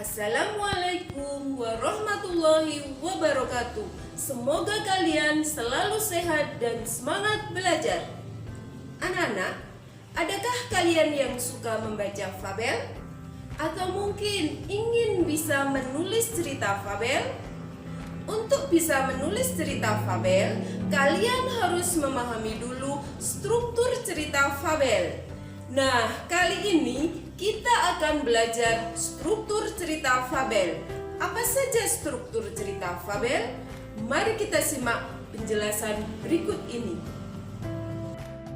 Assalamualaikum warahmatullahi wabarakatuh. Semoga kalian selalu sehat dan semangat belajar. Anak-anak, adakah kalian yang suka membaca fabel? Atau mungkin ingin bisa menulis cerita fabel? Untuk bisa menulis cerita fabel, kalian harus memahami dulu struktur cerita fabel. Nah, kali ini kita akan belajar struktur cerita fabel. Apa saja struktur cerita fabel? Mari kita simak penjelasan berikut ini.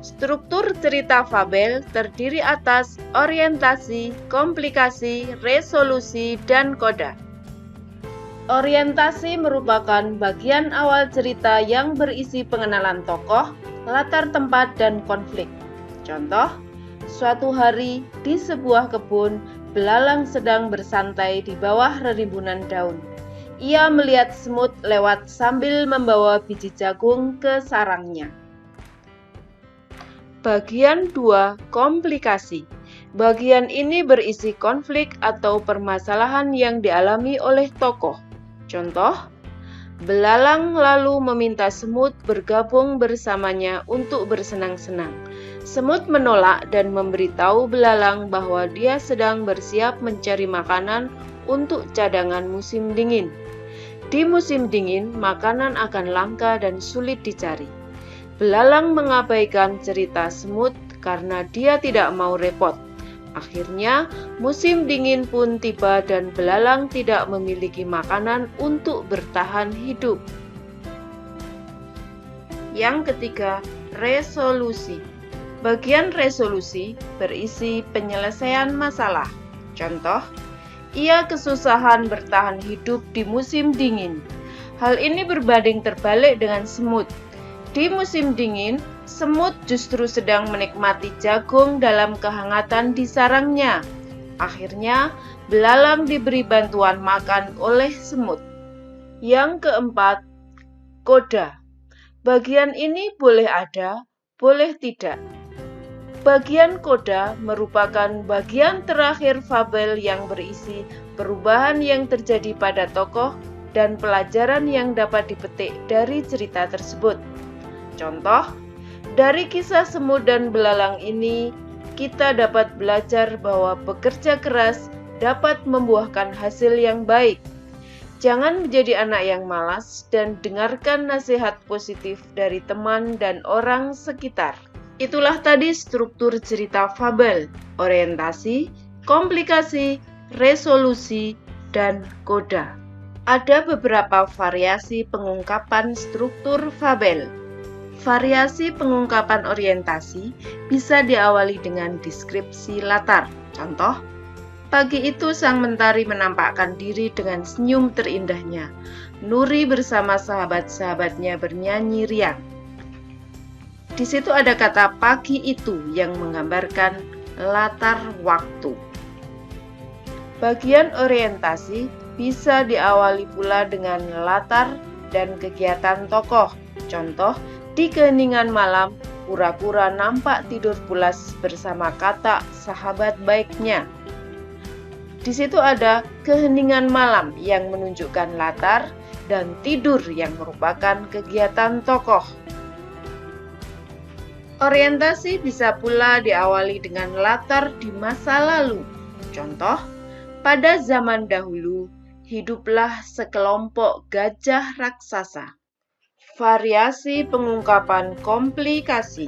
Struktur cerita fabel terdiri atas orientasi, komplikasi, resolusi, dan koda. Orientasi merupakan bagian awal cerita yang berisi pengenalan tokoh, latar tempat, dan konflik. Contoh, suatu hari di sebuah kebun, belalang sedang bersantai di bawah rimbunan daun. Ia melihat semut lewat sambil membawa biji jagung ke sarangnya. Bagian 2, komplikasi. Bagian ini berisi konflik atau permasalahan yang dialami oleh tokoh. Contoh, belalang lalu meminta semut bergabung bersamanya untuk bersenang-senang. Semut menolak dan memberitahu belalang bahwa dia sedang bersiap mencari makanan untuk cadangan musim dingin. Di musim dingin, makanan akan langka dan sulit dicari. Belalang mengabaikan cerita semut karena dia tidak mau repot. Akhirnya, musim dingin pun tiba dan belalang tidak memiliki makanan untuk bertahan hidup. Yang ketiga, resolusi. Bagian resolusi berisi penyelesaian masalah. Contoh, ia kesusahan bertahan hidup di musim dingin. Hal ini berbanding terbalik dengan semut. Di musim dingin, semut justru sedang menikmati jagung dalam kehangatan di sarangnya. Akhirnya, belalang diberi bantuan makan oleh semut. Yang keempat, koda. Bagian ini boleh ada, boleh tidak. Bagian koda merupakan bagian terakhir fabel yang berisi perubahan yang terjadi pada tokoh dan pelajaran yang dapat dipetik dari cerita tersebut. Contoh, dari kisah semut dan belalang ini, kita dapat belajar bahwa bekerja keras dapat membuahkan hasil yang baik. Jangan menjadi anak yang malas dan dengarkan nasihat positif dari teman dan orang sekitar. Itulah tadi struktur cerita fabel, orientasi, komplikasi, resolusi, dan koda. Ada beberapa variasi pengungkapan struktur fabel. Variasi pengungkapan orientasi bisa diawali dengan deskripsi latar. Contoh, pagi itu sang mentari menampakkan diri dengan senyum terindahnya. Nuri bersama sahabat-sahabatnya bernyanyi riang. Di situ ada kata pagi itu yang menggambarkan latar waktu. Bagian orientasi bisa diawali pula dengan latar dan kegiatan tokoh. Contoh, di keheningan malam, kura-kura nampak tidur pulas bersama Katak, sahabat baiknya. Di situ ada keheningan malam yang menunjukkan latar dan tidur yang merupakan kegiatan tokoh. Orientasi bisa pula diawali dengan latar di masa lalu. Contoh, pada zaman dahulu, hiduplah sekelompok gajah raksasa. Variasi pengungkapan komplikasi.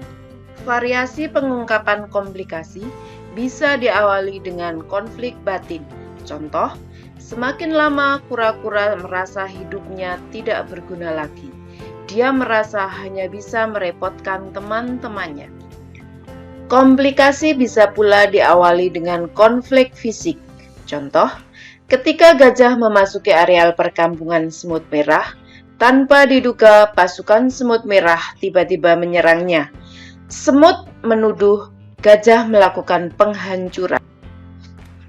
Variasi pengungkapan komplikasi bisa diawali dengan konflik batin. Contoh, semakin lama kura-kura merasa hidupnya tidak berguna lagi. Dia merasa hanya bisa merepotkan teman-temannya. Komplikasi bisa pula diawali dengan konflik fisik. Contoh, ketika gajah memasuki areal perkampungan semut merah, tanpa diduga pasukan semut merah tiba-tiba menyerangnya. Semut menuduh gajah melakukan penghancuran.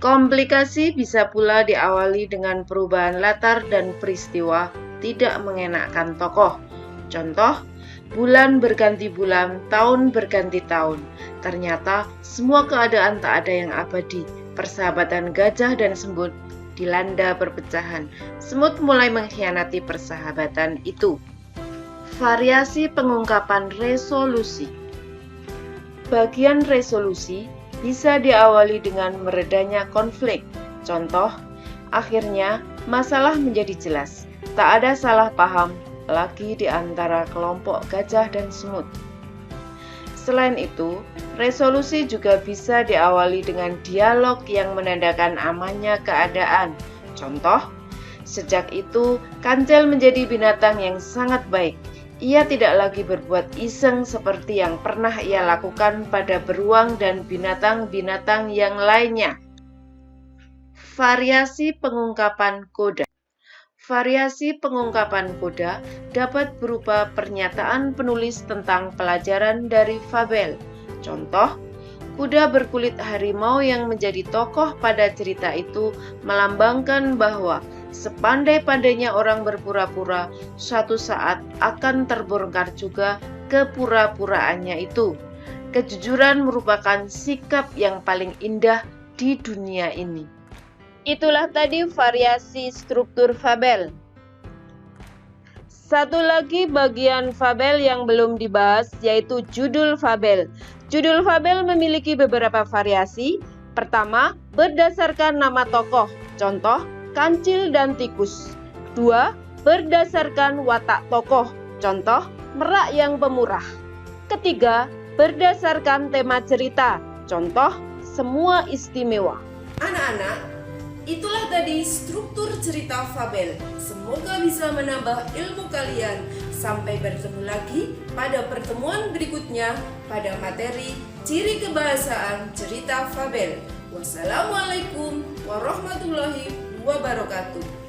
Komplikasi bisa pula diawali dengan perubahan latar dan peristiwa tidak mengenakkan tokoh. Contoh, bulan berganti bulan, tahun berganti tahun. Ternyata semua keadaan tak ada yang abadi. Persahabatan gajah dan semut dilanda perpecahan. Semut mulai mengkhianati persahabatan itu. Variasi pengungkapan resolusi. Bagian resolusi bisa diawali dengan meredanya konflik. Contoh, akhirnya masalah menjadi jelas. Tak ada salah paham lagi di antara kelompok gajah dan semut. Selain itu, resolusi juga bisa diawali dengan dialog yang menandakan amannya keadaan. Contoh, sejak itu kancil menjadi binatang yang sangat baik. Ia tidak lagi berbuat iseng seperti yang pernah ia lakukan pada beruang dan binatang-binatang yang lainnya. Variasi pengungkapan koda. Variasi pengungkapan koda dapat berupa pernyataan penulis tentang pelajaran dari fabel. Contoh, kuda berkulit harimau yang menjadi tokoh pada cerita itu melambangkan bahwa sepandai-pandainya orang berpura-pura, suatu saat akan terbongkar juga kepura-puraannya itu. Kejujuran merupakan sikap yang paling indah di dunia ini. Itulah tadi variasi struktur fabel. Satu lagi bagian fabel yang belum dibahas yaitu judul fabel. Judul fabel memiliki beberapa variasi. Pertama, berdasarkan nama tokoh. Contoh, Kancil dan Tikus. 2. Berdasarkan watak tokoh. Contoh, Merak yang Pemurah. Ketiga, berdasarkan tema cerita. Contoh, Semua Istimewa. Anak-anak, itulah tadi struktur cerita fabel. Semoga bisa menambah ilmu kalian. Sampai bertemu lagi pada pertemuan berikutnya pada materi ciri kebahasaan cerita fabel. Wassalamualaikum warahmatullahi wabarakatuh.